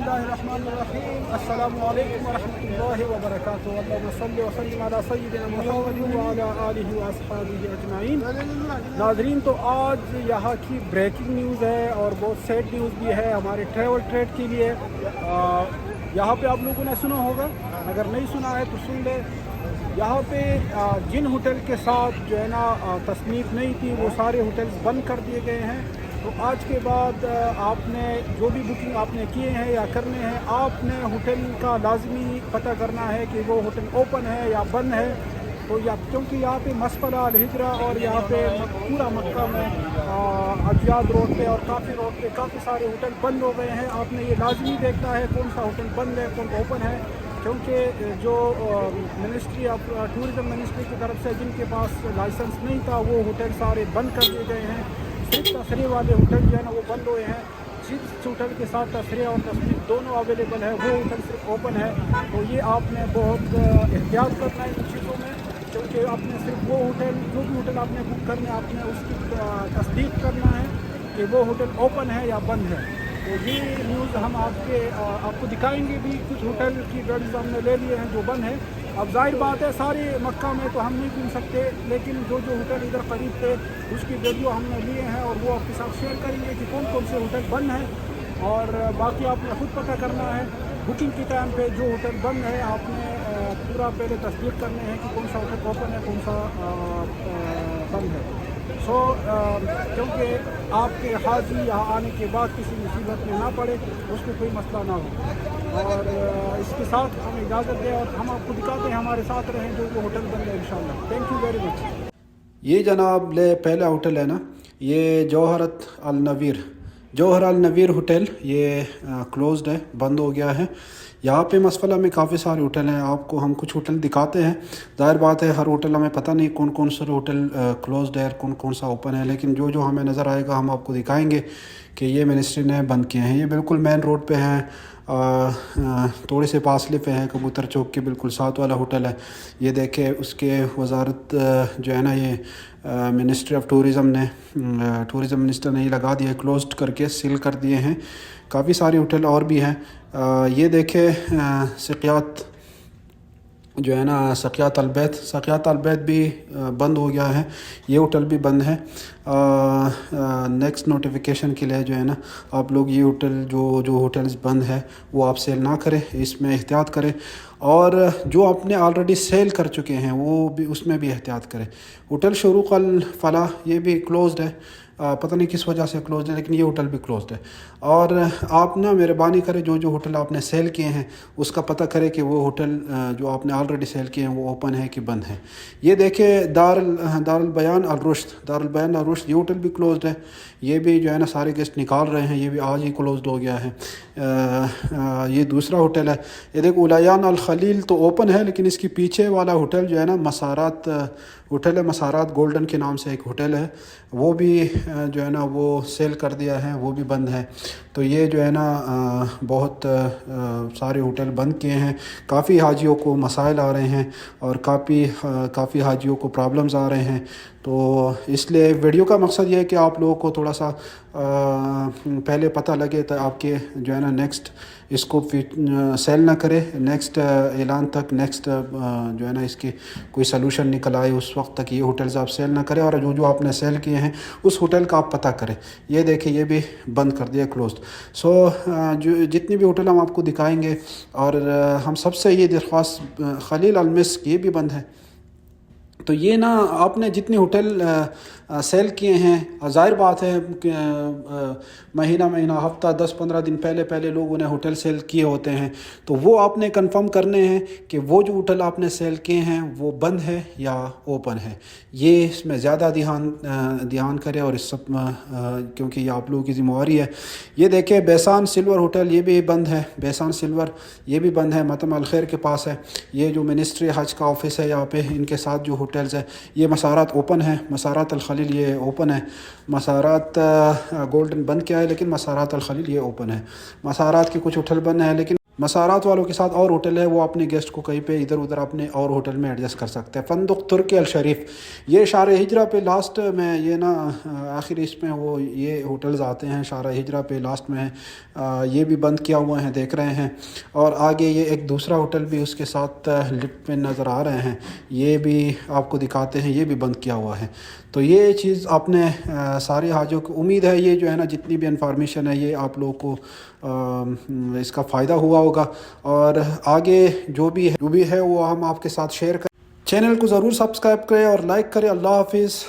बिस्मिल्लाहिर्रहमानिर्रहीम। अस्सलामु अलैकुम वरहमतुल्लाहि वबरकातुहू। अल्लाहुम्मा सल्लि व सल्लिम अला सय्यिदिना मुहम्मदिन व अला आलिहि व अस्हाबिहि अजमाइन। नाज़रीन, तो आज यहाँ की ब्रेकिंग न्यूज़ है और बहुत सैड न्यूज़ भी है हमारे ट्रैवल ट्रेड के लिए। यहाँ पे आप लोगों ने सुना होगा, अगर नहीं सुना है तो सुन ले। यहाँ पे जिन होटल के साथ जो है ना तस्नीफ़ नहीं थी, वो सारे होटल्स बंद कर दिए गए हैं। तो आज के बाद आपने जो भी बुकिंग आपने किए हैं या करने हैं, आपने होटल का लाजमी पता करना है कि वो होटल ओपन है या बंद है। तो या क्योंकि यहाँ पे मसफला अल-हिजरा और यहाँ पे पूरा मक्का में अजियाद रोड पे और काफ़ी रोड पे काफ़ी सारे होटल बंद हो गए हैं। आपने ये लाजमी देखना है कौन सा होटल बंद है कौन ओपन है, क्योंकि जो मिनिस्ट्री ऑफ टूरिज़म मिनिस्ट्री की तरफ से जिनके पास लाइसेंस नहीं था वो होटल सारे बंद कर दिए गए हैं। सिर्फ तसरी वाले होटल जो है ना वो बंद हुए हैं। जिस होटल के साथ तसरी और तस्नीफ दोनों अवेलेबल है वो होटल सिर्फ ओपन है। तो ये आपने बहुत एहतियात करना है इन चीज़ों में, क्योंकि आपने सिर्फ वो होटल जो भी होटल आपने बुक करना है आपने उसकी तस्दीक करना है कि वो होटल ओपन है या बंद है। तो ये न्यूज़ हम आपको दिखाएंगे भी। कुछ होटल की वीडियोज़ हमने ले लिए हैं जो बंद है। अब जाहिर बात है सारे मक्का में तो हम नहीं घूम सकते, लेकिन जो जो होटल इधर करीब थे उसकी वीडियो हमने लिए हैं और वो आपके साथ शेयर करेंगे कि कौन कौन से होटल बंद हैं। और बाकी आपने खुद पता करना है बुकिंग के टाइम पे जो होटल बंद है आपने पूरा पहले तस्दीक करने हैं कि कौन सा होटल ओपन है कौन सा बंद है। क्योंकि आपके हाजी यहाँ आने के बाद किसी मुसीबत में ना पड़े, उसको कोई मसला ना हो। और इसके साथ हमें इजाज़त दें और हम आपको दिखाते हैं, हमारे साथ रहें जो वो होटल बन गए इंशाल्लाह। Thank you very much. ये जनाब ले पहला होटल है ना, ये जौहर अल नवीर होटल, ये क्लोज्ड है, बंद हो गया है। यहाँ पे मसफला में काफ़ी सारे होटल हैं, आपको हम कुछ होटल दिखाते हैं। ज़ाहिर बात है हर होटल हमें पता नहीं कौन कौन सा होटल क्लोज्ड है कौन कौन सा ओपन है, लेकिन जो जो हमें नज़र आएगा हम आपको दिखाएंगे कि ये मिनिस्ट्री ने बंद किए हैं। ये बिल्कुल मेन रोड पे हैं, थोड़े से फासले पे हैं, कबूतर चौक के बिल्कुल साथ वाला होटल है। ये देखे उसके वजारत जो है ना, ये मिनिस्ट्री ऑफ टूरिज़म ने टूरिज़म मिनिस्टर ने ये लगा दिया, क्लोज्ड करके सील कर दिए हैं। काफ़ी सारे होटल और भी हैं। ये देखे सक़ियात जो है ना, सक़ियात अलबैत भी बंद हो गया है। ये होटल भी बंद है। नेक्स्ट नोटिफिकेशन के लिए जो है ना, आप लोग ये होटल जो होटल्स बंद है वो आप सेल ना करें, इसमें एहतियात करें। और जो आपने ऑलरेडी सेल कर चुके हैं वो भी, उसमें भी एहतियात करें। होटल शुरूक अल फलाह ये भी क्लोज्ड है, पता नहीं किस वजह से क्लोज्ड है, लेकिन ये होटल भी क्लोज्ड है। और आप ना मेहरबानी करें जो जो होटल आपने सेल किए हैं उसका पता करें कि वो होटल जो आपने ऑलरेडी सेल किए हैं वो ओपन है कि बंद है। ये देखें दारुल बयान अल रुश्द ये होटल भी क्लोज्ड है। ये भी जो है ना सारे गेस्ट निकाल रहे हैं, ये भी आज ही क्लोज्ड हो गया है। ये दूसरा होटल है। ये देखो उलायान अल खलील तो ओपन है, लेकिन इसके पीछे वाला होटल जो है ना मसारात होटल है, मसारात गोल्डन के नाम से एक होटल है, वो भी जो है ना वो सेल कर दिया है, वो भी बंद है। तो ये जो है ना बहुत सारे होटल बंद किए हैं। काफ़ी हाजियों को मसाइल आ रहे हैं और काफ़ी हाजियों को प्रॉब्लम्स आ रहे हैं। तो इसलिए वीडियो का मकसद ये है कि आप लोगों को थोड़ा सा पहले पता लगे, तो आपके जो है ना नेक्स्ट इसको सेल ना करें, नेक्स्ट ऐलान तक, नेक्स्ट जो है ना इसकी कोई सलूशन निकल आए उस वक्त तक ये होटल्स आप सेल ना करें। और जो जो आपने सेल किए हैं उस होटल का आप पता करें। ये देखिए ये भी बंद कर दिया, क्लोज्ड। जो जितनी भी होटल हम आपको दिखाएंगे, और हम सबसे ये दरख्वास्त, खलील अल मिस्क ये भी बंद है। तो ये ना आपने जितने होटल सेल किए हैं, ज़ाहिर बात है कि महीना हफ्ता 10-15 दिन पहले लोगों ने होटल सेल किए होते हैं, तो वो आपने कंफर्म करने हैं कि वो जो होटल आपने सेल किए हैं वो बंद है या ओपन है। ये इसमें ज़्यादा ध्यान करें और इस सब क्योंकि ये आप लोगों की ज़िम्मेवारी है। ये देखें बेसान सिल्वर होटल ये भी बंद है, बेसान सिल्वर ये भी बंद है, मतम अल खैर के पास है। ये जो मिनिस्ट्री हज का ऑफिस है यहाँ पे, इनके साथ जो होटल्स है, ये मसारात ओपन है, मसारात अल खलील ये ओपन है। मसारात गोल्डन बंद किया है, लेकिन मसारात अल खलील ये ओपन है। मसारात के कुछ होटल बंद है, लेकिन مسارات والوں کے ساتھ اور ہوٹل ہے، وہ اپنے گیسٹ کو کہیں پہ ادھر ادھر اپنے اور ہوٹل میں ایڈجسٹ کر سکتے ہیں۔ فندق ترکی الشریف، یہ شارع ہجرہ پہ لاسٹ میں یہ نا آخر اس میں وہ یہ ہوٹلز آتے ہیں شارع ہجرہ پہ لاسٹ میں، یہ بھی بند کیا ہوا ہیں دیکھ رہے ہیں، اور آگے یہ ایک دوسرا ہوٹل بھی اس کے ساتھ لفٹ میں نظر آ رہے ہیں، یہ بھی آپ کو دکھاتے ہیں، یہ بھی بند کیا ہوا ہے۔ تو یہ چیز آپ نے سارے حاجوں کو امید ہے یہ جو ہے نا جتنی بھی انفارمیشن ہے یہ آپ لوگوں کو اس کا فائدہ ہوا ہوگا، اور آگے جو بھی ہے وہ ہم آپ کے ساتھ شیئر کریں۔ چینل کو ضرور سبسکرائب کریں اور لائک کریں۔ اللہ حافظ۔